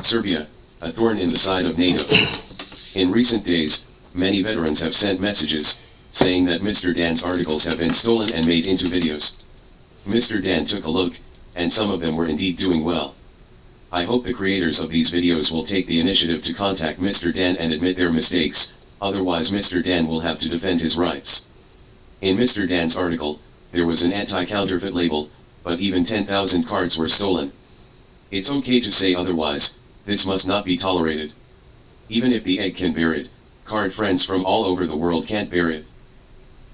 Serbia, a thorn in the side of NATO. In recent days, many veterans have sent messages, saying that Mr. Dan's articles have been stolen and made into videos. Mr. Dan took a look, and some of them were indeed doing well. I hope the creators of these videos will take the initiative to contact Mr. Dan and admit their mistakes, otherwise Mr. Dan will have to defend his rights. In Mr. Dan's article, there was an anti-counterfeit label, but even 10,000 cards were stolen. It's okay to say otherwise, this must not be tolerated. Even if the egg can bear it, card friends from all over the world can't bear it.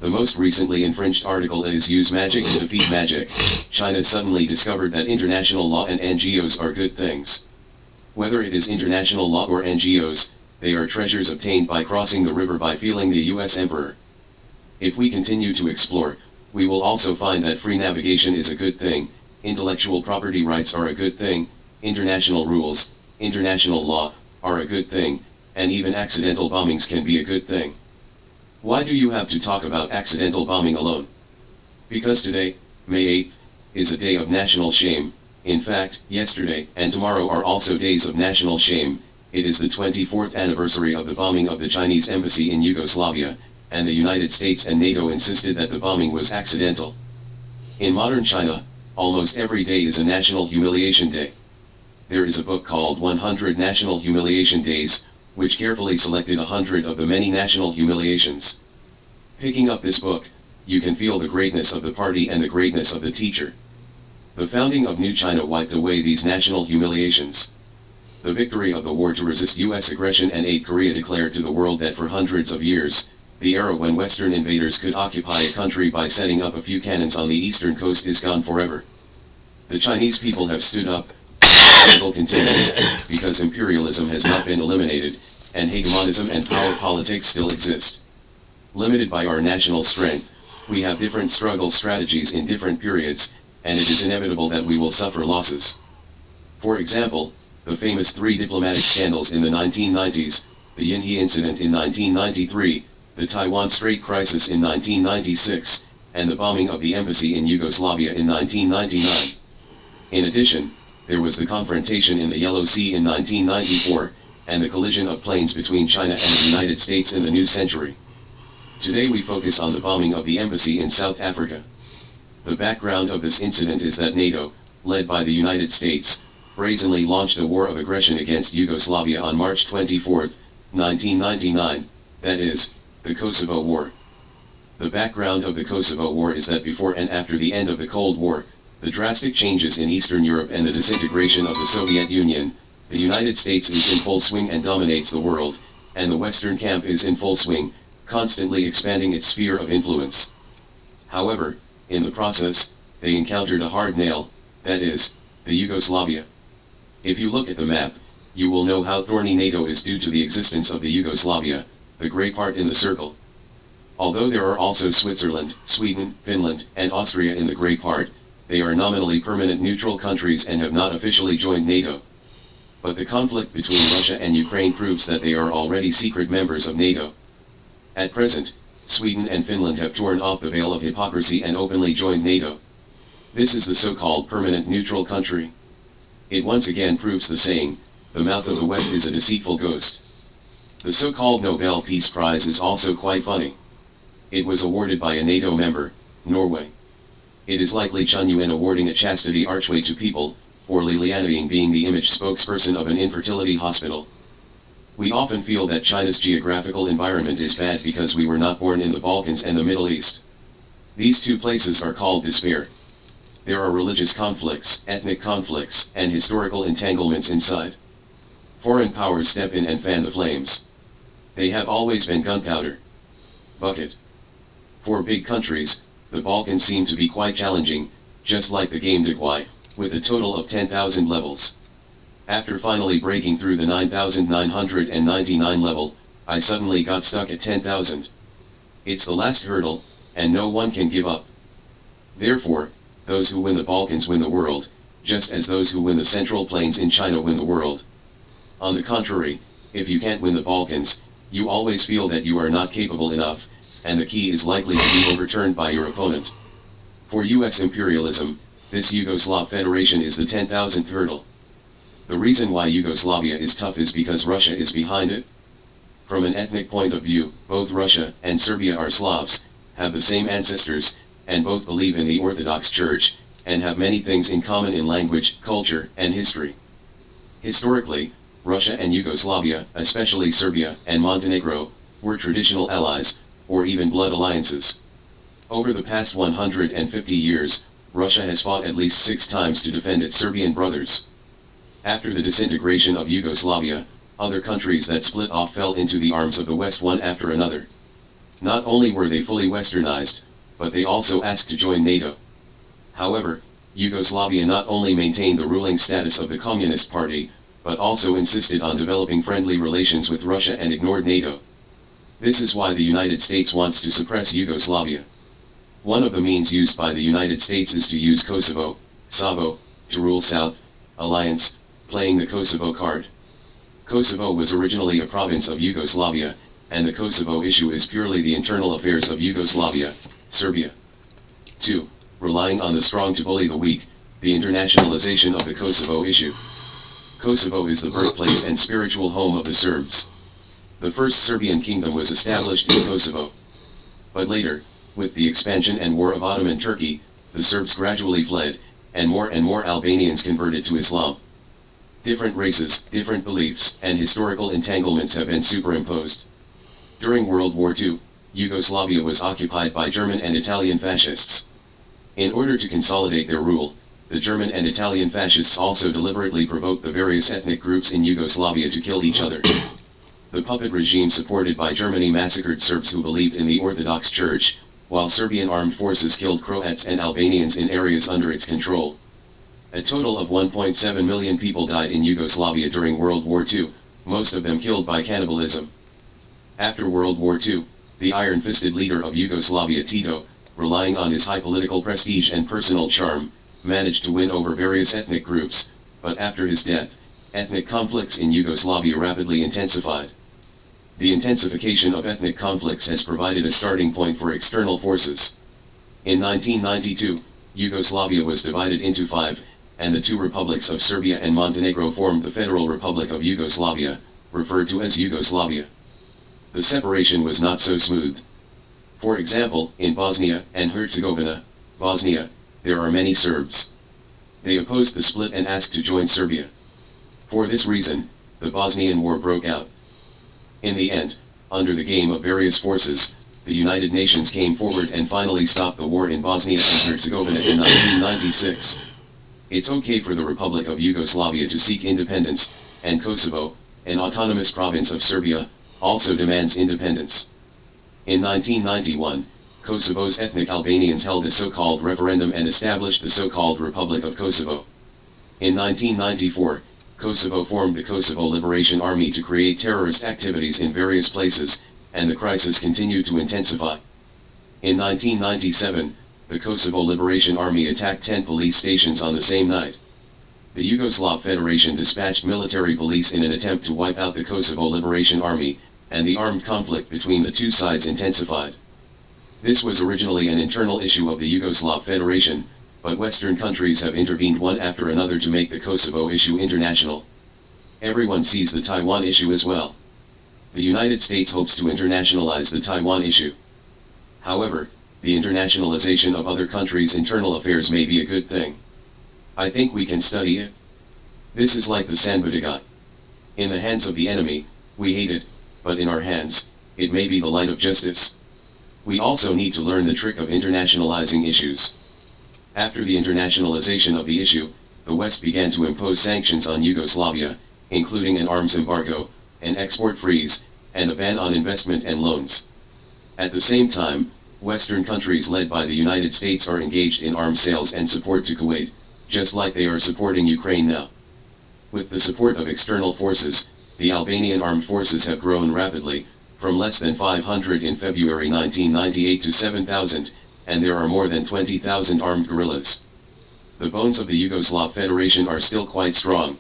The most recently infringed article is Use Magic to Defeat Magic. China suddenly discovered that international law and NGOs are good things. Whether it is international law or NGOs, they are treasures obtained by crossing the river by feeling the US Emperor. If we continue to explore, we will also find that free navigation is a good thing, intellectual property rights are a good thing, international rules, international law, are a good thing, and even accidental bombings can be a good thing. Why do you have to talk about accidental bombing alone? Because today, May 8th, is a day of national shame. In fact, yesterday and tomorrow are also days of national shame. It is the 24th anniversary of the bombing of the Chinese embassy in Yugoslavia, and the United States and NATO insisted that the bombing was accidental. In modern China, almost every day is a national humiliation day. There is a book called 100 National Humiliation Days, which carefully selected 100 of the many national humiliations. Picking up this book, you can feel the greatness of the party and the greatness of the teacher. The founding of New China wiped away these national humiliations. The victory of the war to resist US aggression and aid Korea declared to the world that for hundreds of years, the era when Western invaders could occupy a country by setting up a few cannons on the eastern coast is gone forever. The Chinese people have stood up. The struggle continues, because imperialism has not been eliminated, and hegemonism and power politics still exist. Limited by our national strength, we have different struggle strategies in different periods, and it is inevitable that we will suffer losses. For example, the famous 3 diplomatic scandals in the 1990s, the Yinhe incident in 1993, the Taiwan Strait crisis in 1996, and the bombing of the embassy in Yugoslavia in 1999. In addition, there was the confrontation in the Yellow Sea in 1994, and the collision of planes between China and the United States in the new century. Today we focus on the bombing of the embassy in South Africa. The background of this incident is that NATO, led by the United States, brazenly launched a war of aggression against Yugoslavia on March 24, 1999, that is, the Kosovo War. The background of the Kosovo War is that before and after the end of the Cold War, the drastic changes in Eastern Europe and the disintegration of the Soviet Union, the United States is in full swing and dominates the world, and the Western camp is in full swing, constantly expanding its sphere of influence. However, in the process, they encountered a hard nail, that is, the Yugoslavia. If you look at the map, you will know how thorny NATO is due to the existence of the Yugoslavia, the grey part in the circle. Although there are also Switzerland, Sweden, Finland, and Austria in the grey part, they are nominally permanent neutral countries and have not officially joined NATO. But the conflict between Russia and Ukraine proves that they are already secret members of NATO. At present, Sweden and Finland have torn off the veil of hypocrisy and openly joined NATO. This is the so-called permanent neutral country. It once again proves the saying, the mouth of the West is a deceitful ghost. The so-called Nobel Peace Prize is also quite funny. It was awarded by a NATO member, Norway. It is like Lee Chun-yuen awarding a chastity archway to people, or Liliana Yang being the image spokesperson of an infertility hospital. We often feel that China's geographical environment is bad because we were not born in the Balkans and the Middle East. These two places are called despair. There are religious conflicts, ethnic conflicts, and historical entanglements inside. Foreign powers step in and fan the flames. They have always been gunpowder. Bucket. For big countries, the Balkans seem to be quite challenging, just like the game Degwai, with a total of 10,000 levels. After finally breaking through the 9,999 level, I suddenly got stuck at 10,000. It's the last hurdle, and no one can give up. Therefore, those who win the Balkans win the world, just as those who win the Central Plains in China win the world. On the contrary, if you can't win the Balkans, you always feel that you are not capable enough, and the key is likely to be overturned by your opponent. For US imperialism, this Yugoslav Federation is the 10,000th hurdle. The reason why Yugoslavia is tough is because Russia is behind it. From an ethnic point of view, both Russia and Serbia are Slavs, have the same ancestors, and both believe in the Orthodox Church, and have many things in common in language, culture, and history. Historically, Russia and Yugoslavia, especially Serbia and Montenegro, were traditional allies, or even blood alliances. Over the past 150 years, Russia has fought at least 6 times to defend its Serbian brothers. After the disintegration of Yugoslavia, other countries that split off fell into the arms of the West one after another. Not only were they fully westernized, but they also asked to join NATO. However, Yugoslavia not only maintained the ruling status of the Communist Party, but also insisted on developing friendly relations with Russia and ignored NATO. This is why the United States wants to suppress Yugoslavia. One of the means used by the United States is to use Kosovo, Savo, to rule South Alliance, playing the Kosovo card. Kosovo was originally a province of Yugoslavia, and the Kosovo issue is purely the internal affairs of Yugoslavia, Serbia. 2. Relying on the strong to bully the weak, the internationalization of the Kosovo issue. Kosovo is the birthplace and spiritual home of the Serbs. The first Serbian kingdom was established in Kosovo. But later, with the expansion and war of Ottoman Turkey, the Serbs gradually fled, and more Albanians converted to Islam. Different races, different beliefs, and historical entanglements have been superimposed. During World War II, Yugoslavia was occupied by German and Italian fascists. In order to consolidate their rule, the German and Italian fascists also deliberately provoked the various ethnic groups in Yugoslavia to kill each other. The puppet regime supported by Germany massacred Serbs who believed in the Orthodox Church, while Serbian armed forces killed Croats and Albanians in areas under its control. A total of 1.7 million people died in Yugoslavia during World War II, most of them killed by cannibalism. After World War II, the iron-fisted leader of Yugoslavia, Tito, relying on his high political prestige and personal charm, managed to win over various ethnic groups, but after his death, ethnic conflicts in Yugoslavia rapidly intensified. The intensification of ethnic conflicts has provided a starting point for external forces. In 1992, Yugoslavia was divided into 5, and the 2 republics of Serbia and Montenegro formed the Federal Republic of Yugoslavia, referred to as Yugoslavia. The separation was not so smooth. For example, in Bosnia and Herzegovina, Bosnia, there are many Serbs. They opposed the split and asked to join Serbia. For this reason, the Bosnian War broke out. In the end, under the game of various forces, the United Nations came forward and finally stopped the war in Bosnia and Herzegovina in 1996. It's okay for the Republic of Yugoslavia to seek independence, and Kosovo, an autonomous province of Serbia, also demands independence. In 1991, Kosovo's ethnic Albanians held a so-called referendum and established the so-called Republic of Kosovo. In 1994, Kosovo formed the Kosovo Liberation Army to create terrorist activities in various places, and the crisis continued to intensify. In 1997, the Kosovo Liberation Army attacked 10 police stations on the same night. The Yugoslav Federation dispatched military police in an attempt to wipe out the Kosovo Liberation Army, and the armed conflict between the two sides intensified. This was originally an internal issue of the Yugoslav Federation, but Western countries have intervened one after another to make the Kosovo issue international. Everyone sees the Taiwan issue as well. The United States hopes to internationalize the Taiwan issue. However, the internationalization of other countries' internal affairs may be a good thing. I think we can study it. This is like the Sanbutigat. In the hands of the enemy, we hate it, but in our hands, it may be the light of justice. We also need to learn the trick of internationalizing issues. After the internationalization of the issue, the West began to impose sanctions on Yugoslavia, including an arms embargo, an export freeze, and a ban on investment and loans. At the same time, Western countries led by the United States are engaged in arms sales and support to Kuwait, just like they are supporting Ukraine now. With the support of external forces, the Albanian armed forces have grown rapidly, from less than 500 in February 1998 to 7,000, and there are more than 20,000 armed guerrillas. The bones of the Yugoslav Federation are still quite strong.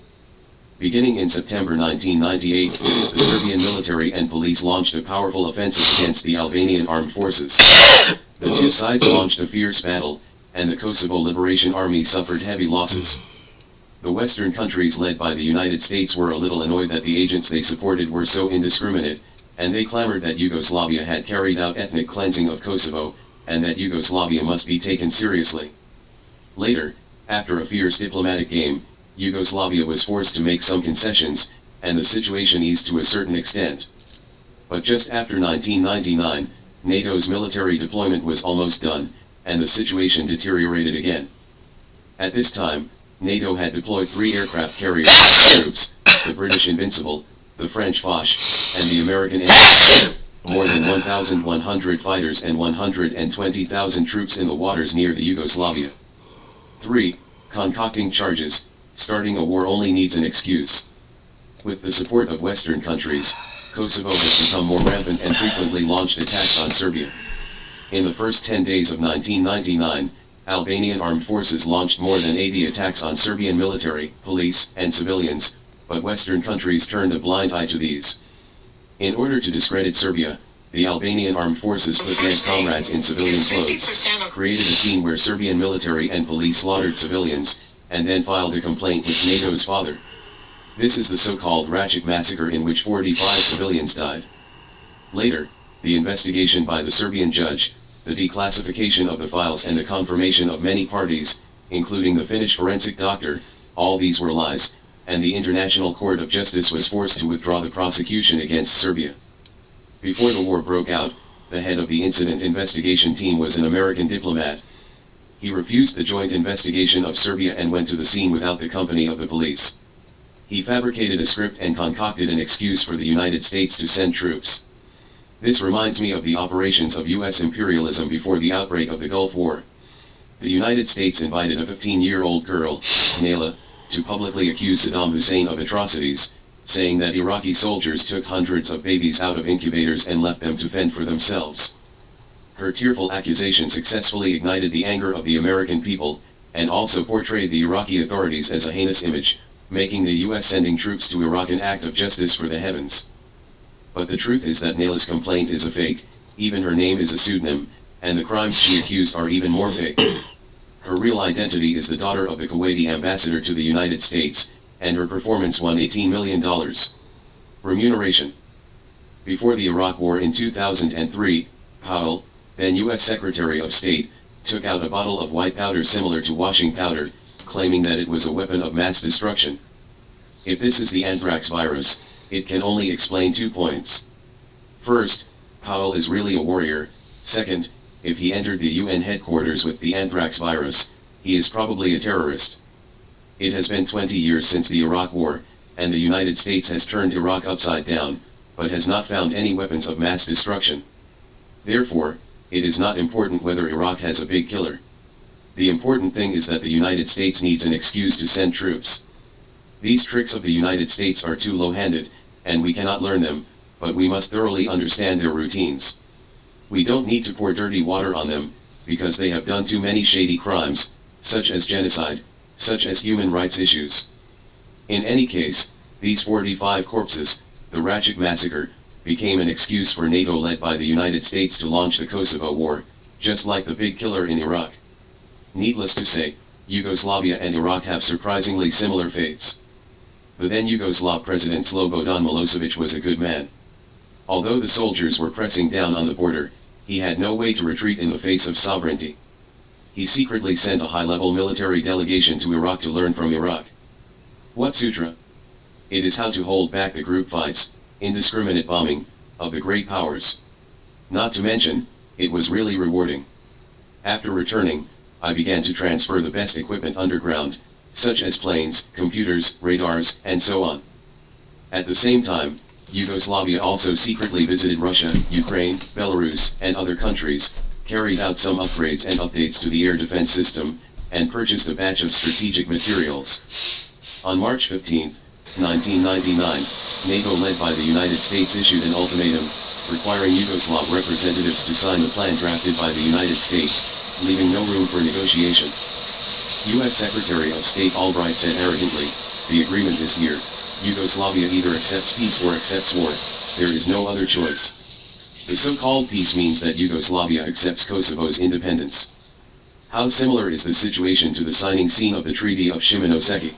Beginning in September 1998, the Serbian military and police launched a powerful offensive against the Albanian armed forces. The two sides launched a fierce battle, and the Kosovo Liberation Army suffered heavy losses. The Western countries led by the United States were a little annoyed that the agents they supported were so indiscriminate, and they clamored that Yugoslavia had carried out ethnic cleansing of Kosovo, and that Yugoslavia must be taken seriously. Later, after a fierce diplomatic game, Yugoslavia was forced to make some concessions, and the situation eased to a certain extent. But just after 1999, NATO's military deployment was almost done, and the situation deteriorated again. At this time, NATO had deployed 3 aircraft carrier troops, the British Invincible, the French Foch, and the American more than 1,100 fighters and 120,000 troops in the waters near the Yugoslavia. 3. Concocting charges. Starting a war only needs an excuse. With the support of Western countries, Kosovo has become more rampant and frequently launched attacks on Serbia. In the first 10 days of 1999, Albanian armed forces launched more than 80 attacks on Serbian military, police, and civilians, but Western countries turned a blind eye to these. In order to discredit Serbia, the Albanian armed forces put dead comrades in civilian clothes, created a scene where Serbian military and police slaughtered civilians, and then filed a complaint with NATO's father. This is the so-called Rakic massacre in which 45 civilians died. Later, the investigation by the Serbian judge, the declassification of the files and the confirmation of many parties, including the Finnish forensic doctor, all these were lies, and the International Court of Justice was forced to withdraw the prosecution against Serbia. Before the war broke out, the head of the incident investigation team was an American diplomat. He refused the joint investigation of Serbia and went to the scene without the company of the police. He fabricated a script and concocted an excuse for the United States to send troops. This reminds me of the operations of U.S. imperialism before the outbreak of the Gulf War. The United States invited a 15-year-old girl, Nayla, to publicly accuse Saddam Hussein of atrocities, saying that Iraqi soldiers took hundreds of babies out of incubators and left them to fend for themselves. Her tearful accusation successfully ignited the anger of the American people, and also portrayed the Iraqi authorities as a heinous image, making the U.S. sending troops to Iraq an act of justice for the heavens. But the truth is that Nayla's complaint is a fake, even her name is a pseudonym, and the crimes she accused are even more fake. Her real identity is the daughter of the Kuwaiti ambassador to the United States, and her performance won $18 million. Remuneration. Before the Iraq War in 2003, Powell, then U.S. Secretary of State, took out a bottle of white powder similar to washing powder, claiming that it was a weapon of mass destruction. If this is the anthrax virus, it can only explain 2 points. First, Powell is really a warrior. Second, if he entered the UN headquarters with the anthrax virus, he is probably a terrorist. It has been 20 years since the Iraq War, and the United States has turned Iraq upside down, but has not found any weapons of mass destruction. Therefore, it is not important whether Iraq has a big killer. The important thing is that the United States needs an excuse to send troops. These tricks of the United States are too low-handed, and we cannot learn them, but we must thoroughly understand their routines. We don't need to pour dirty water on them, because they have done too many shady crimes, such as genocide, such as human rights issues. In any case, these 45 corpses, the Rakic massacre, became an excuse for NATO led by the United States to launch the Kosovo War, just like the big killer in Iraq. Needless to say, Yugoslavia and Iraq have surprisingly similar fates. The then Yugoslav President Slobodan Milosevic was a good man. Although the soldiers were pressing down on the border, he had no way to retreat in the face of sovereignty. He secretly sent a high-level military delegation to Iraq to learn from Iraq. What sutra? It is how to hold back the group fights, indiscriminate bombing, of the great powers. Not to mention, it was really rewarding. After returning, I began to transfer the best equipment underground, such as planes, computers, radars, and so on. At the same time, Yugoslavia also secretly visited Russia, Ukraine, Belarus, and other countries, carried out some upgrades and updates to the air defense system, and purchased a batch of strategic materials. On March 15, 1999, NATO led by the United States issued an ultimatum, requiring Yugoslav representatives to sign the plan drafted by the United States, leaving no room for negotiation. U.S. Secretary of State Albright said arrogantly, "The agreement is here. Yugoslavia either accepts peace or accepts war. There is no other choice." The so-called peace means that Yugoslavia accepts Kosovo's independence. How similar is the situation to the signing scene of the Treaty of Shimonoseki?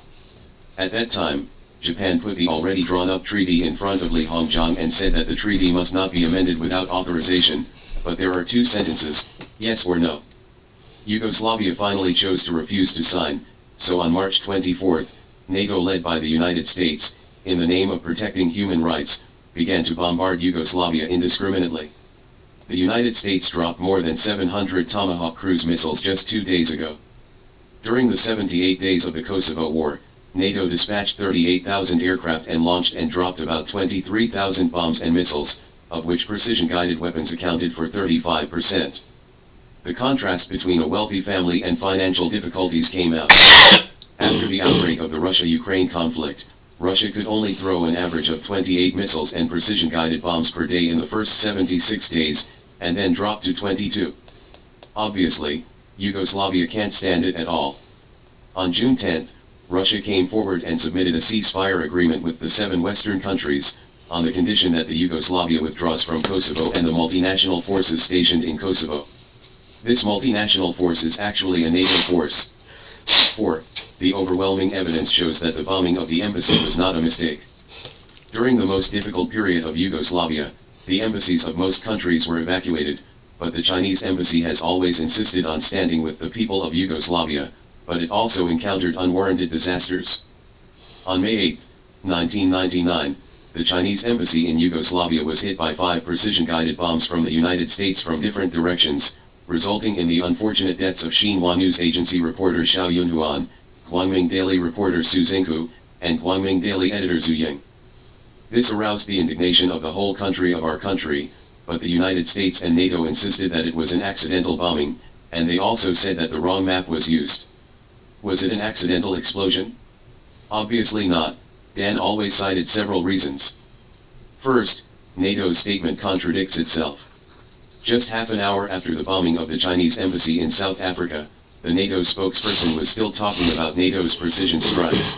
At that time, Japan put the already drawn-up treaty in front of Li Hongzhang and said that the treaty must not be amended without authorization, but there are two sentences, yes or no. Yugoslavia finally chose to refuse to sign, so on March 24, NATO led by the United States, in the name of protecting human rights, began to bombard Yugoslavia indiscriminately. The United States dropped more than 700 Tomahawk cruise missiles just 2 days ago. During the 78 days of the Kosovo War, NATO dispatched 38,000 aircraft and launched and dropped about 23,000 bombs and missiles, of which precision-guided weapons accounted for 35%. The contrast between a wealthy family and financial difficulties came out. After the outbreak of the Russia-Ukraine conflict, Russia could only throw an average of 28 missiles and precision-guided bombs per day in the first 76 days, and then dropped to 22. Obviously, Yugoslavia can't stand it at all. On June 10, Russia came forward and submitted a ceasefire agreement with the 7 Western countries, on the condition that the Yugoslavia withdraws from Kosovo and the multinational forces stationed in Kosovo. This multinational force is actually a NATO force. 4. The overwhelming evidence shows that the bombing of the embassy was not a mistake. During the most difficult period of Yugoslavia, the embassies of most countries were evacuated, but the Chinese embassy has always insisted on standing with the people of Yugoslavia, but it also encountered unwarranted disasters. On May 8, 1999, the Chinese embassy in Yugoslavia was hit by 5 precision-guided bombs from the United States from different directions, resulting in the unfortunate deaths of Xinhua News Agency reporter Xiao Yunhuan, Guangming Daily reporter Su Xinghu, and Guangming Daily editor Zhu Ying. This aroused the indignation of the whole country of our country, but the United States and NATO insisted that it was an accidental bombing, and they also said that the wrong map was used. Was it an accidental explosion? Obviously not. Dan always cited several reasons. First, NATO's statement contradicts itself. Just half an hour after the bombing of the Chinese embassy in South Africa, the NATO spokesperson was still talking about NATO's precision strikes.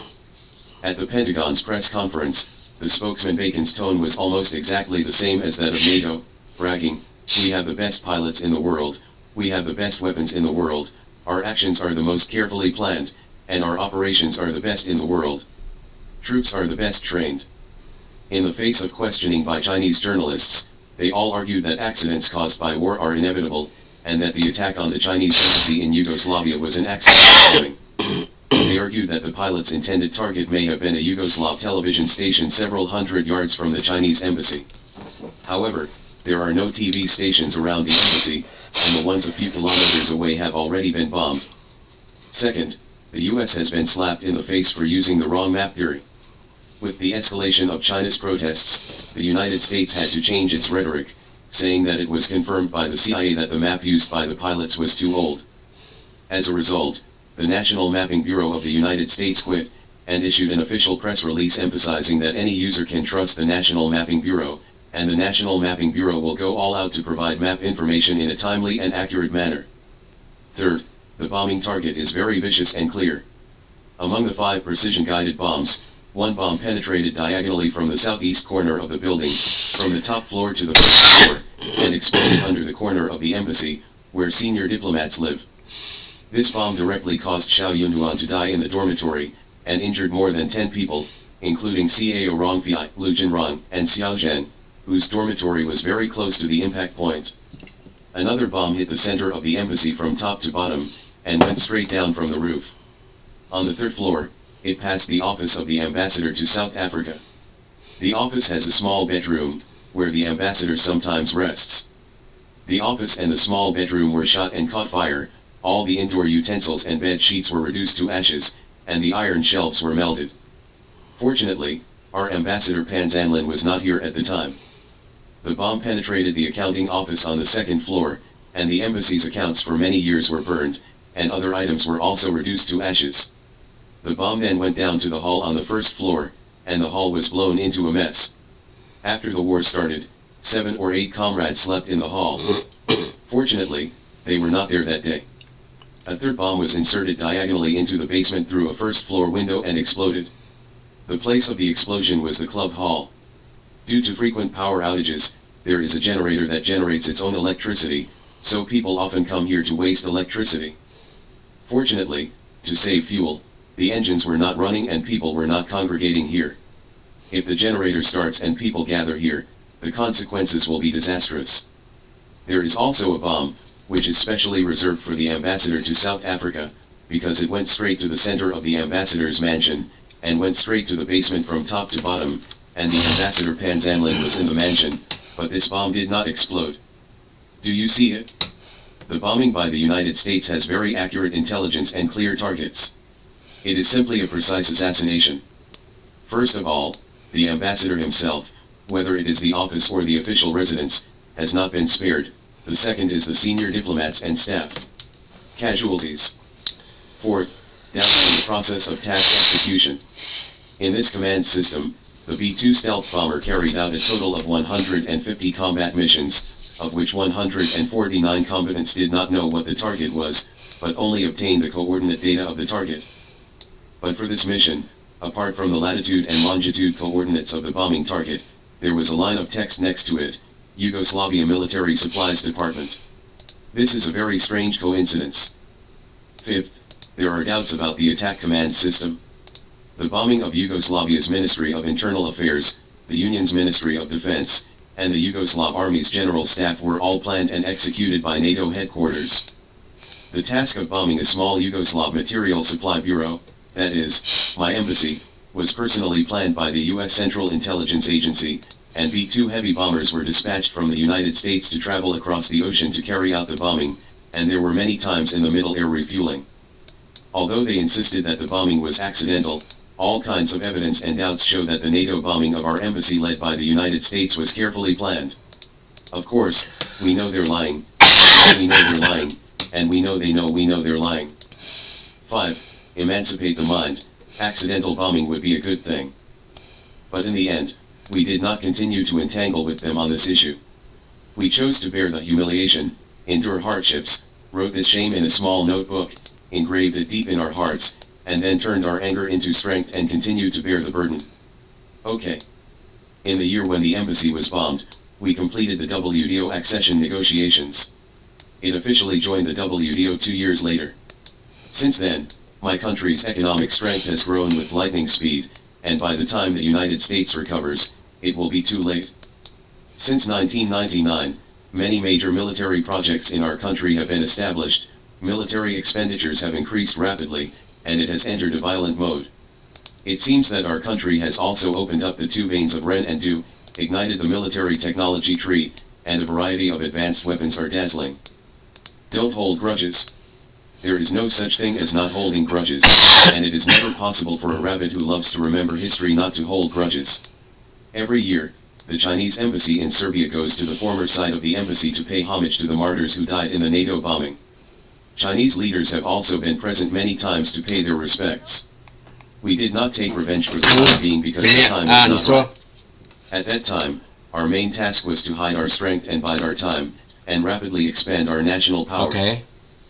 At the Pentagon's press conference, the spokesman Bacon's tone was almost exactly the same as that of NATO, bragging, "We have the best pilots in the world, we have the best weapons in the world, our actions are the most carefully planned, and our operations are the best in the world. Troops are the best trained." In the face of questioning by Chinese journalists, they all argued that accidents caused by war are inevitable, and that the attack on the Chinese embassy in Yugoslavia was an accident. They argued that the pilot's intended target may have been a Yugoslav television station several hundred yards from the Chinese embassy. However, there are no TV stations around the embassy, and the ones a few kilometers away have already been bombed. Second, the US has been slapped in the face for using the wrong map theory. With the escalation of China's protests, the United States had to change its rhetoric, saying that it was confirmed by the CIA that the map used by the pilots was too old. As a result, the National Mapping Bureau of the United States quit, and issued an official press release emphasizing that any user can trust the National Mapping Bureau, and the National Mapping Bureau will go all out to provide map information in a timely and accurate manner. Third, the bombing target is very vicious and clear. Among the 5 precision-guided bombs, 1 bomb penetrated diagonally from the southeast corner of the building, from the top floor to the first floor, and exploded under the corner of the embassy, where senior diplomats live. This bomb directly caused Xiao Yunhuan to die in the dormitory, and injured more than 10 people, including Cao Rongfei, Lu Jinrong, and Xiao Zhen, whose dormitory was very close to the impact point. Another bomb hit the center of the embassy from top to bottom, and went straight down from the roof. On the 3rd floor, it passed the office of the ambassador to South Africa. The office has a small bedroom, where the ambassador sometimes rests. The office and the small bedroom were shot and caught fire, all the indoor utensils and bed sheets were reduced to ashes, and the iron shelves were melted. Fortunately, our ambassador Pan Zanlin was not here at the time. The bomb penetrated the accounting office on the 2nd floor, and the embassy's accounts for many years were burned, and other items were also reduced to ashes. The bomb then went down to the hall on the 1st floor, and the hall was blown into a mess. After the war started, 7 or 8 comrades slept in the hall. Fortunately, they were not there that day. A 3rd bomb was inserted diagonally into the basement through a 1st floor window and exploded. The place of the explosion was the club hall. Due to frequent power outages, there is a generator that generates its own electricity, so people often come here to waste electricity. Fortunately, to save fuel, The engines were not running and people were not congregating here. If the generator starts and people gather here, the consequences will be disastrous. There is also a bomb, which is specially reserved for the ambassador to South Africa, because it went straight to the center of the ambassador's mansion, and went straight to the basement from top to bottom, and the ambassador Pan Zamlin was in the mansion, but this bomb did not explode. Do you see it? The bombing by the United States has very accurate intelligence and clear targets. It is simply a precise assassination. First of all, the ambassador himself, whether it is the office or the official residence, has not been spared. The second is the senior diplomats and staff. Casualties. Fourth, doubt in the process of task execution. In this command system, the B-2 stealth bomber carried out a total of 150 combat missions, of which 149 combatants did not know what the target was, but only obtained the coordinate data of the target. But for this mission, apart from the latitude and longitude coordinates of the bombing target, there was a line of text next to it, Yugoslavia Military Supplies Department. This is a very strange coincidence. Fifth, there are doubts about the attack command system. The bombing of Yugoslavia's Ministry of Internal Affairs, the Union's Ministry of Defense, and the Yugoslav Army's General Staff were all planned and executed by NATO headquarters. The task of bombing a small Yugoslav Material Supply Bureau, that is, my embassy, was personally planned by the U.S. Central Intelligence Agency, and B-2 heavy bombers were dispatched from the United States to travel across the ocean to carry out the bombing, and there were many times in the middle air refueling. Although they insisted that the bombing was accidental, all kinds of evidence and doubts show that the NATO bombing of our embassy led by the United States was carefully planned. Of course, we know they're lying. We know they're lying, and we know they're lying. 5. Emancipate the mind. Accidental bombing would be a good thing. But in the end, we did not continue to entangle with them on this issue. We chose to bear the humiliation, endure hardships, wrote this shame in a small notebook, engraved it deep in our hearts, and then turned our anger into strength and continued to bear the burden. Okay. In the year when the embassy was bombed, we completed the WTO accession negotiations. It officially joined the WTO 2 years later. Since then, my country's economic strength has grown with lightning speed, and by the time the United States recovers, it will be too late. Since 1999, many major military projects in our country have been established, military expenditures have increased rapidly, and it has entered a violent mode. It seems that our country has also opened up the two veins of Ren and Du, ignited the military technology tree, and a variety of advanced weapons are dazzling. Don't hold grudges. There is no such thing as not holding grudges, and it is never possible for a rabbit who loves to remember history not to hold grudges. Every year, the Chinese embassy in Serbia goes to the former site of the embassy to pay homage to the martyrs who died in the NATO bombing. Chinese leaders have also been present many times to pay their respects. We did not take revenge for the time being because the time was not right. At that time, our main task was to hide our strength and bide our time, and rapidly expand our national power. OK，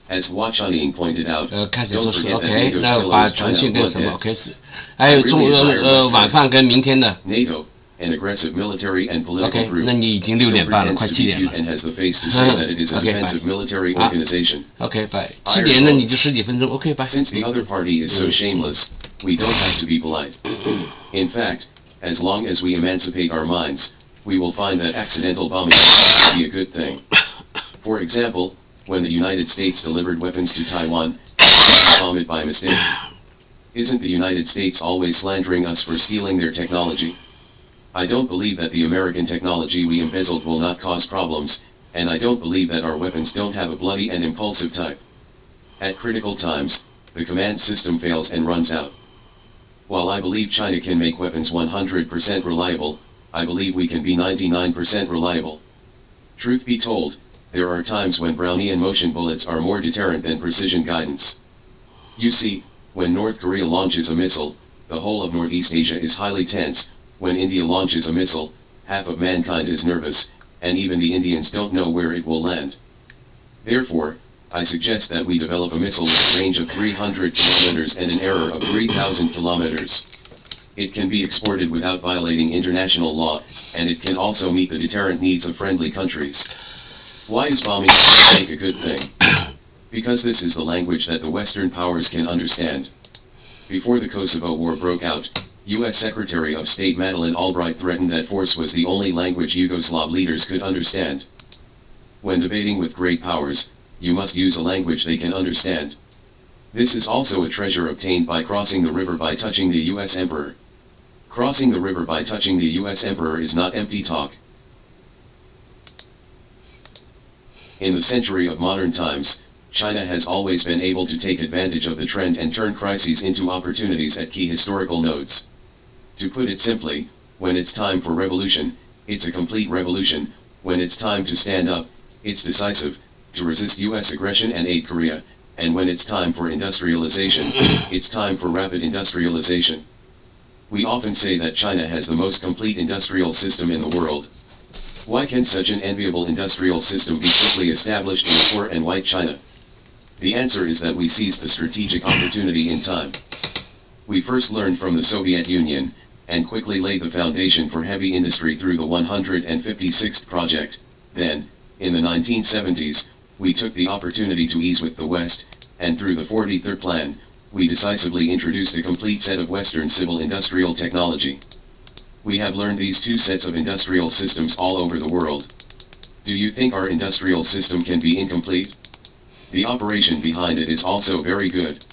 As Hua Chunying pointed out, 开始 don't 说是 forget that OK， NATO 那 still 把 owes 腾 China 讯跟 blood 什么 debt. OK 是，还有晚饭跟明天的 NATO, an aggressive military and political OK， group, 那你已经6 still 点半了， pretends 快 to 7 be 点 cute 了 and has the face to say that it is a Okay, defensive bye. military organization. OK， 拜7点那你就10几分钟 OK， 拜。 Since the other party is so shameless, we don't have to be polite. In fact, as long as we emancipate our minds, we will find that accidental bombing will be a good thing. For example, when the United States delivered weapons to Taiwan, bomb it by mistake. Isn't the United States always slandering us for stealing their technology? I don't believe that the American technology we embezzled will not cause problems, and I don't believe that our weapons don't have a bloody and impulsive type. At critical times, the command system fails and runs out. While I believe China can make weapons 100% reliable, I believe we can be 99% reliable. Truth be told, there are times when Brownian motion bullets are more deterrent than precision guidance. You see, when North Korea launches a missile, the whole of Northeast Asia is highly tense. When India launches a missile, half of mankind is nervous, and even the Indians don't know where it will land. Therefore, I suggest that we develop a missile with a range of 300 kilometers and an error of 3,000 kilometers. It can be exported without violating international law, and it can also meet the deterrent needs of friendly countries. Why is bombing a good thing? Because this is the language that the Western powers can understand. Before the Kosovo War broke out, U.S. Secretary of State Madeleine Albright threatened that force was the only language Yugoslav leaders could understand. When debating with great powers, you must use a language they can understand. This is also a treasure obtained by crossing the river by touching the U.S. Emperor. Crossing the river by touching the U.S. Emperor is not empty talk. In the century of modern times, China has always been able to take advantage of the trend and turn crises into opportunities at key historical nodes. To put it simply, when it's time for revolution, it's a complete revolution. When it's time to stand up, it's decisive, to resist U.S. aggression and aid Korea, and when it's time for industrialization, it's time for rapid industrialization. We often say that China has the most complete industrial system in the world. Why can such an enviable industrial system be quickly established in poor and white China? The answer is that we seized the strategic opportunity in time. We first learned from the Soviet Union, and quickly laid the foundation for heavy industry through the 156th project. Then, in the 1970s, we took the opportunity to ease with the West, and through the 43rd Plan, we decisively introduced a complete set of Western civil industrial technology. We have learned these two sets of industrial systems all over the world. Do you think our industrial system can be incomplete? The operation behind it is also very good.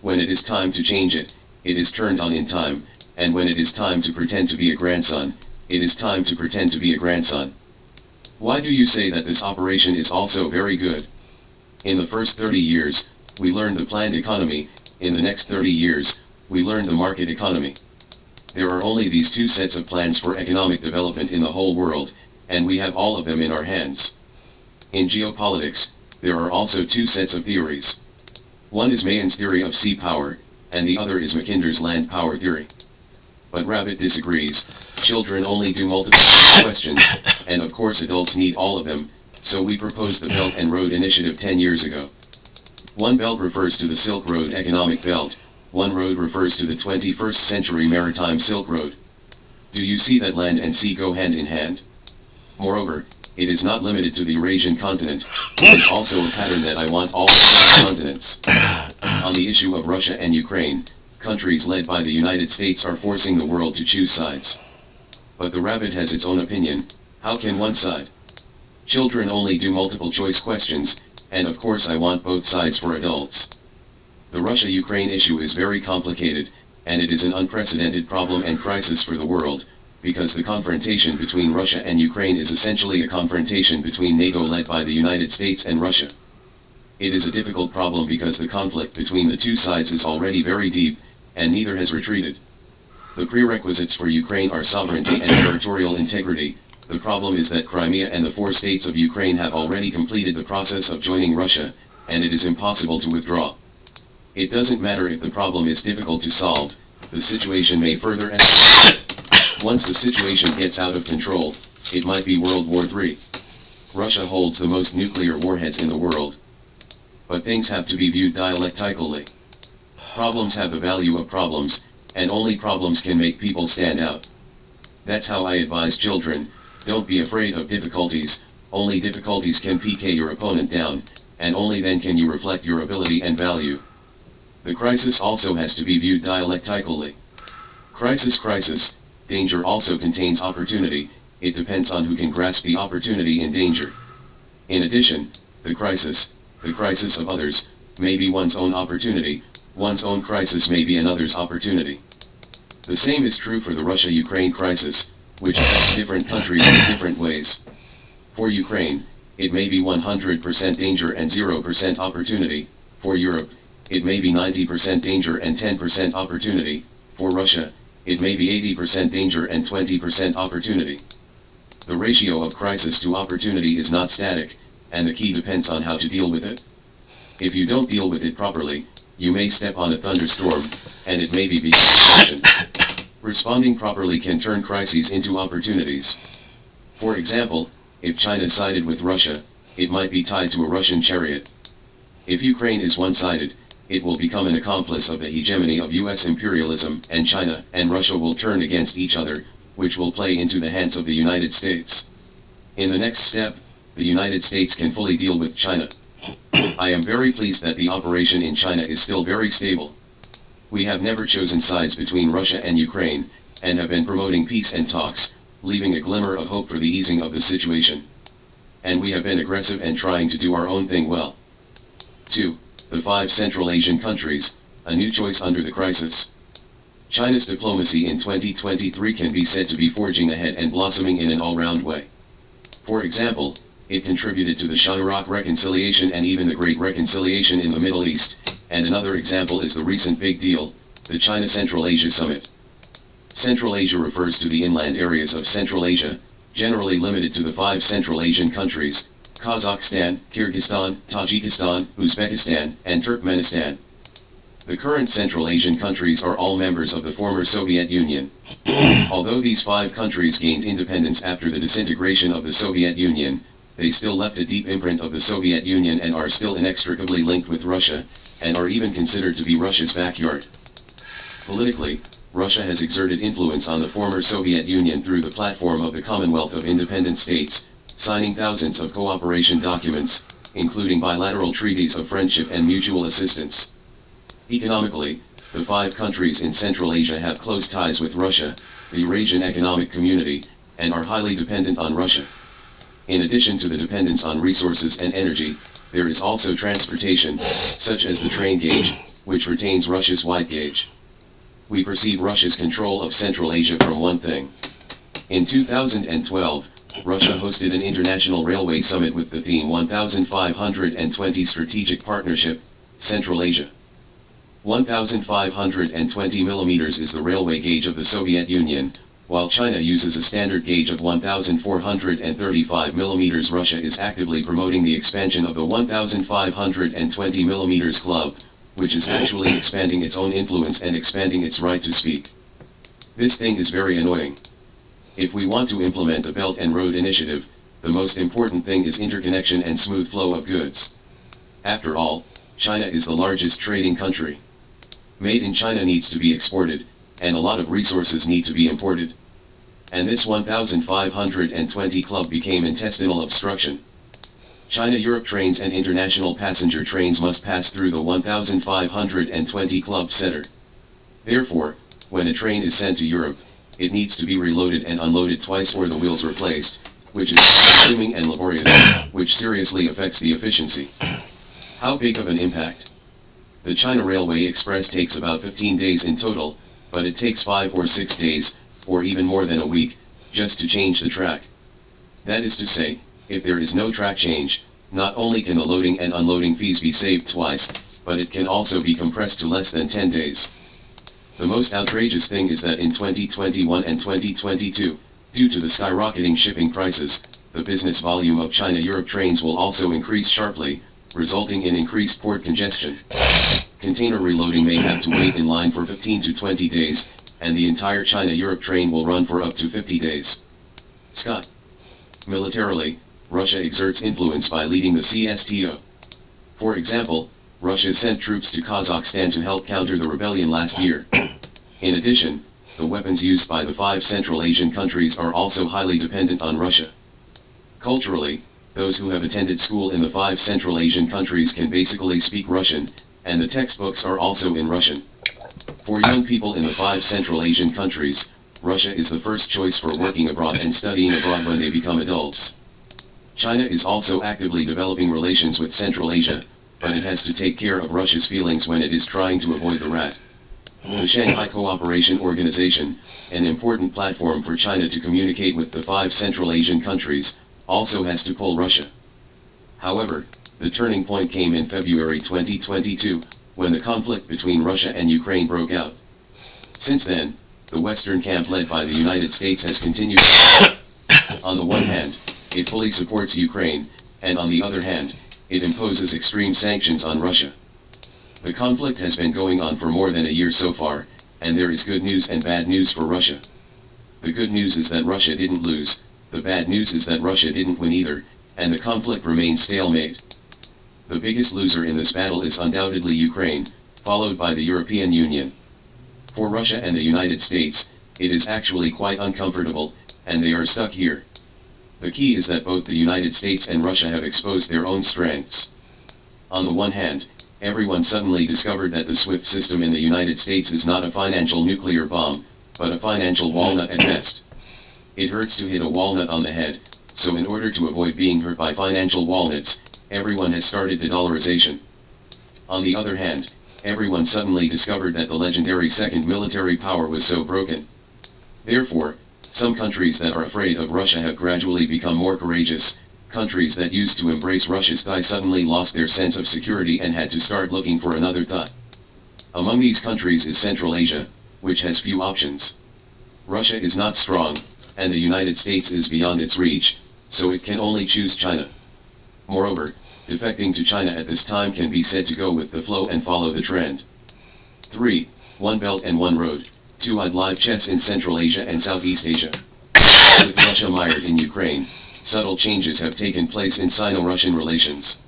When it is time to change it, it is turned on in time, and when it is time to pretend to be a grandson, it is time to pretend to be a grandson. Why do you say that this operation is also very good? In the first 30 years, we learned the planned economy. In the next 30 years, we learned the market economy. There are only these two sets of plans for economic development in the whole world, and we have all of them in our hands. In geopolitics, there are also two sets of theories. One is Mayen's theory of sea power, and the other is Mackinder's land power theory. But Rabbit disagrees. Children only do multiple questions, and of course adults need all of them, so we proposed the Belt and Road Initiative 10 years ago. One belt refers to the Silk Road economic belt, one road refers to the 21st century maritime Silk Road. Do you see that land and sea go hand in hand? Moreover, it is not limited to the Eurasian continent, it is also a pattern that I want all continents. On the issue of Russia and Ukraine, countries led by the United States are forcing the world to choose sides. But the rabbit has its own opinion. How can one side? Children only do multiple choice questions, and of course I want both sides for adults. The Russia-Ukraine issue is very complicated, and it is an unprecedented problem and crisis for the world, because the confrontation between Russia and Ukraine is essentially a confrontation between NATO led by the United States and Russia. It is a difficult problem because the conflict between the two sides is already very deep, and neither has retreated. The prerequisites for Ukraine are sovereignty and territorial integrity. The problem is that Crimea and the 4 states of Ukraine have already completed the process of joining Russia, and it is impossible to withdraw. It doesn't matter if the problem is difficult to solve, the situation may further escalate. Once the situation gets out of control, it might be World War III. Russia holds the most nuclear warheads in the world. But things have to be viewed dialectically. Problems have the value of problems, and only problems can make people stand out. That's how I advise children, don't be afraid of difficulties, only difficulties can PK your opponent down, and only then can you reflect your ability and value. The crisis also has to be viewed dialectically. Crisis, danger also contains opportunity, it depends on who can grasp the opportunity in danger. In addition, the crisis of others, may be one's own opportunity, one's own crisis may be another's opportunity. The same is true for the Russia-Ukraine crisis, which affects different countries in different ways. For Ukraine, it may be 100% danger and 0% opportunity. For Europe, it may be 90% danger and 10% opportunity. For Russia, it may be 80% danger and 20% opportunity. The ratio of crisis to opportunity is not static, and the key depends on how to deal with it. If you don't deal with it properly, you may step on a thunderstorm, and it may be beyond. Responding properly can turn crises into opportunities. For example, if China sided with Russia, it might be tied to a Russian chariot. If Ukraine is one-sided, it will become an accomplice of the hegemony of US imperialism, and China and Russia will turn against each other, which will play into the hands of the United States. In the next step, the United States can fully deal with China. I am very pleased that the operation in China is still very stable. We have never chosen sides between Russia and Ukraine, and have been promoting peace and talks, leaving a glimmer of hope for the easing of the situation. And we have been aggressive and trying to do our own thing well. 2. The 5 Central Asian countries, a new choice under the crisis. China's diplomacy in 2023 can be said to be forging ahead and blossoming in an all-round way. For example, it contributed to the Shah-Iraq reconciliation and even the Great Reconciliation in the Middle East, and another example is the recent big deal, the China-Central Asia Summit. Central Asia refers to the inland areas of Central Asia, generally limited to the 5 Central Asian countries, Kazakhstan, Kyrgyzstan, Tajikistan, Uzbekistan, and Turkmenistan. The current Central Asian countries are all members of the former Soviet Union. Although these 5 countries gained independence after the disintegration of the Soviet Union, they still left a deep imprint of the Soviet Union and are still inextricably linked with Russia, and are even considered to be Russia's backyard. Politically, Russia has exerted influence on the former Soviet Union through the platform of the Commonwealth of Independent States, signing thousands of cooperation documents, including bilateral treaties of friendship and mutual assistance. Economically, the 5 countries in Central Asia have close ties with Russia, the Eurasian Economic Community, and are highly dependent on Russia. In addition to the dependence on resources and energy, there is also transportation, such as the train gauge, which retains Russia's wide gauge. We perceive Russia's control of Central Asia from one thing. In 2012, Russia hosted an international railway summit with the theme 1520 Strategic Partnership, Central Asia. 1520 millimeters is the railway gauge of the Soviet Union, while China uses a standard gauge of 1435 millimeters. Russia is actively promoting the expansion of the 1520 millimeters club, which is actually expanding its own influence and expanding its right to speak. This thing is very annoying. If we want to implement the Belt and Road Initiative, the most important thing is interconnection and smooth flow of goods. After all, China is the largest trading country. Made in China needs to be exported, and a lot of resources need to be imported. And this 1520 club became intestinal obstruction. China-Europe trains and international passenger trains must pass through the 1520 club center. Therefore, when a train is sent to Europe, it needs to be reloaded and unloaded twice or the wheels replaced, which is consuming and laborious, which seriously affects the efficiency. How big of an impact? The China Railway Express takes about 15 days in total, but it takes 5 or 6 days, or even more than a week, just to change the track. That is to say, if there is no track change, not only can the loading and unloading fees be saved twice, but it can also be compressed to less than 10 days. The most outrageous thing is that in 2021 and 2022, due to the skyrocketing shipping prices, the business volume of China-Europe trains will also increase sharply, resulting in increased port congestion. Container reloading may have to wait in line for 15 to 20 days, and the entire China-Europe train will run for up to 50 days. Scott. Militarily, Russia exerts influence by leading the CSTO. For example, Russia sent troops to Kazakhstan to help counter the rebellion last year. In addition, the weapons used by the 5 Central Asian countries are also highly dependent on Russia. Culturally, those who have attended school in the 5 Central Asian countries can basically speak Russian, and the textbooks are also in Russian. For young people in the 5 Central Asian countries, Russia is the first choice for working abroad and studying abroad when they become adults. China is also actively developing relations with Central Asia, but it has to take care of Russia's feelings when it is trying to avoid the rat. The Shanghai Cooperation Organization, an important platform for China to communicate with the 5 Central Asian countries, also has to pull Russia. However, the turning point came in February 2022, when the conflict between Russia and Ukraine broke out. Since then, the Western camp led by the United States has continued. On the one hand, it fully supports Ukraine, and on the other hand, it imposes extreme sanctions on Russia. The conflict has been going on for more than a year so far, and there is good news and bad news for Russia. The good news is that Russia didn't lose, the bad news is that Russia didn't win either, and the conflict remains stalemate. The biggest loser in this battle is undoubtedly Ukraine, followed by the European Union. For Russia and the United States, it is actually quite uncomfortable, and they are stuck here. The key is that both the United States and Russia have exposed their own strengths. On the one hand, everyone suddenly discovered that the SWIFT system in the United States is not a financial nuclear bomb, but a financial walnut at best. It hurts to hit a walnut on the head, so in order to avoid being hurt by financial walnuts, everyone has started de-dollarization. On the other hand, everyone suddenly discovered that the legendary second military power was so broken. Therefore, some countries that are afraid of Russia have gradually become more courageous. Countries that used to embrace Russia's thigh suddenly lost their sense of security and had to start looking for another thigh. Among these countries is Central Asia, which has few options. Russia is not strong, and the United States is beyond its reach, so it can only choose China. Moreover, defecting to China at this time can be said to go with the flow and follow the trend. 3. One Belt and One Road, two-eyed live chess in Central Asia and Southeast Asia. With Russia mired in Ukraine, subtle changes have taken place in Sino-Russian relations.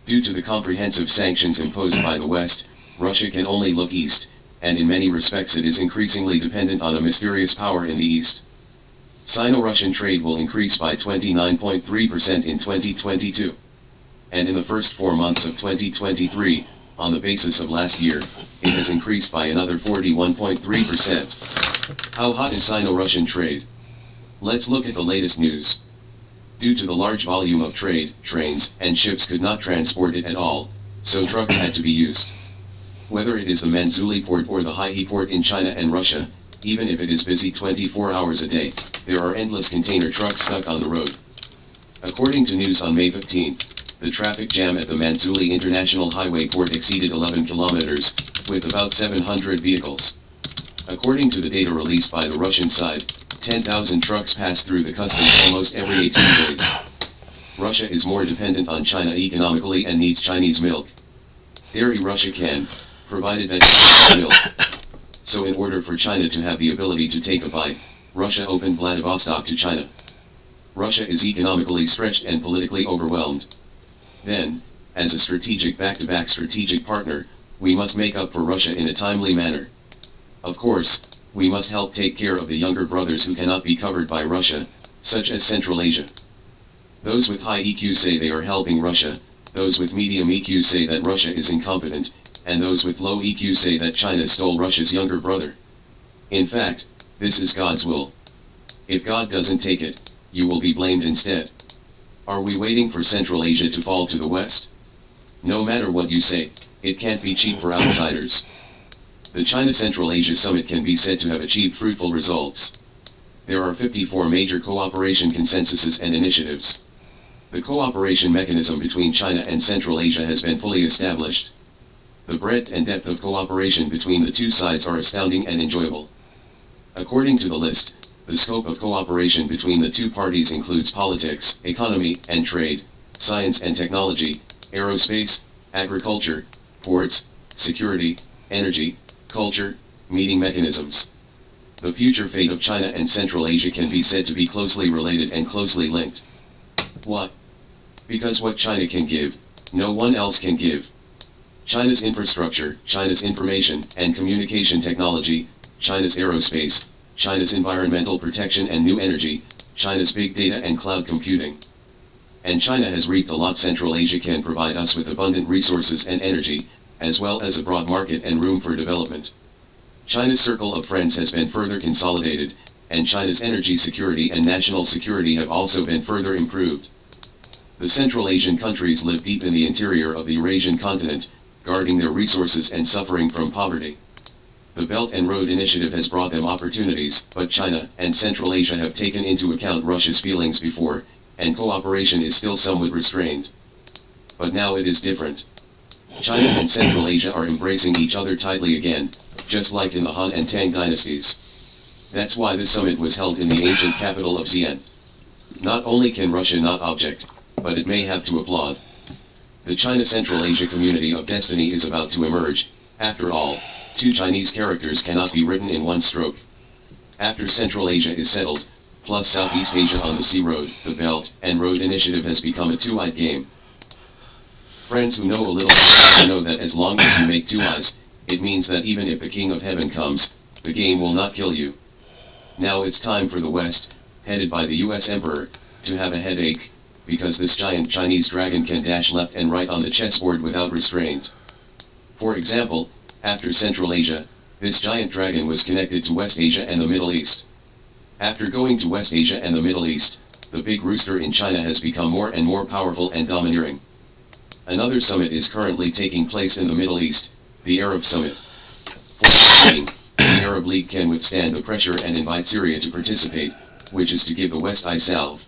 Due to the comprehensive sanctions imposed by the West, Russia can only look east, and in many respects it is increasingly dependent on a mysterious power in the east. Sino-Russian trade will increase by 29.3% in 2022. And in the first 4 months of 2023, on the basis of last year, it has increased by another 41.3%. How hot is Sino-Russian trade? Let's look at the latest news. Due to the large volume of trade, trains and ships could not transport it at all, so trucks had to be used. Whether it is the Manzhouli port or the Haihe port in China and Russia, even if it is busy 24 hours a day, there are endless container trucks stuck on the road. According to news on May 15, the traffic jam at the Manzhouli International Highway port exceeded 11 kilometers, with about 700 vehicles. According to the data released by the Russian side, 10,000 trucks pass through the customs almost every 18 days. Russia is more dependent on China economically and needs Chinese milk. Dairy Russia can, provided that milk. So in order for China to have the ability to take a bite, Russia opened Vladivostok to China. Russia is economically stretched and politically overwhelmed. Then, as a strategic back-to-back strategic partner, we must make up for Russia in a timely manner. Of course, we must help take care of the younger brothers who cannot be covered by Russia, such as Central Asia. Those with high EQ say they are helping Russia, those with medium EQ say that Russia is incompetent, and those with low EQ say that China stole Russia's younger brother. In fact, this is God's will. If God doesn't take it, you will be blamed instead. Are we waiting for Central Asia to fall to the West? No matter what you say, it can't be cheap for outsiders. The China-Central Asia Summit can be said to have achieved fruitful results. There are 54 major cooperation consensuses and initiatives. The cooperation mechanism between China and Central Asia has been fully established. The breadth and depth of cooperation between the two sides are astounding and enjoyable. According to the list, the scope of cooperation between the two parties includes politics, economy and trade, science and technology, aerospace, agriculture, ports, security, energy, culture, meeting mechanisms. The future fate of China and Central Asia can be said to be closely related and closely linked. Why? Because what China can give, no one else can give. China's infrastructure, China's information and communication technology, China's aerospace, China's environmental protection and new energy, China's big data and cloud computing. And China has reaped a lot. Central Asia can provide us with abundant resources and energy, as well as a broad market and room for development. China's circle of friends has been further consolidated, and China's energy security and national security have also been further improved. The Central Asian countries live deep in the interior of the Eurasian continent, guarding their resources and suffering from poverty. The Belt and Road Initiative has brought them opportunities, but China and Central Asia have taken into account Russia's feelings before, and cooperation is still somewhat restrained. But now it is different. China and Central Asia are embracing each other tightly again, just like in the Han and Tang dynasties. That's why this summit was held in the ancient capital of Xi'an. Not only can Russia not object, but it may have to applaud. The China-Central Asia community of destiny is about to emerge. After all, two Chinese characters cannot be written in one stroke. After Central Asia is settled, plus Southeast Asia on the Sea Road, the Belt and Road Initiative has become a two-eyed game. Friends who know a little know that as long as you make two eyes, it means that even if the King of Heaven comes, the game will not kill you. Now it's time for the West, headed by the US Emperor, to have a headache, because this giant Chinese dragon can dash left and right on the chessboard without restraint. For example, after Central Asia, this giant dragon was connected to West Asia and the Middle East. After going to West Asia and the Middle East, the big rooster in China has become more and more powerful and domineering. Another summit is currently taking place in the Middle East, the Arab Summit. For the Arab League can withstand the pressure and invite Syria to participate, which is to give the West eye salve.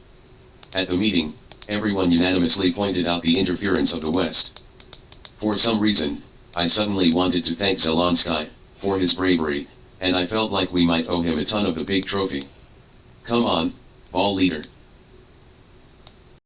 At the meeting, everyone unanimously pointed out the interference of the West. For some reason, I suddenly wanted to thank Zelensky for his bravery, and I felt like we might owe him a ton of the big trophy. Come on, ball leader.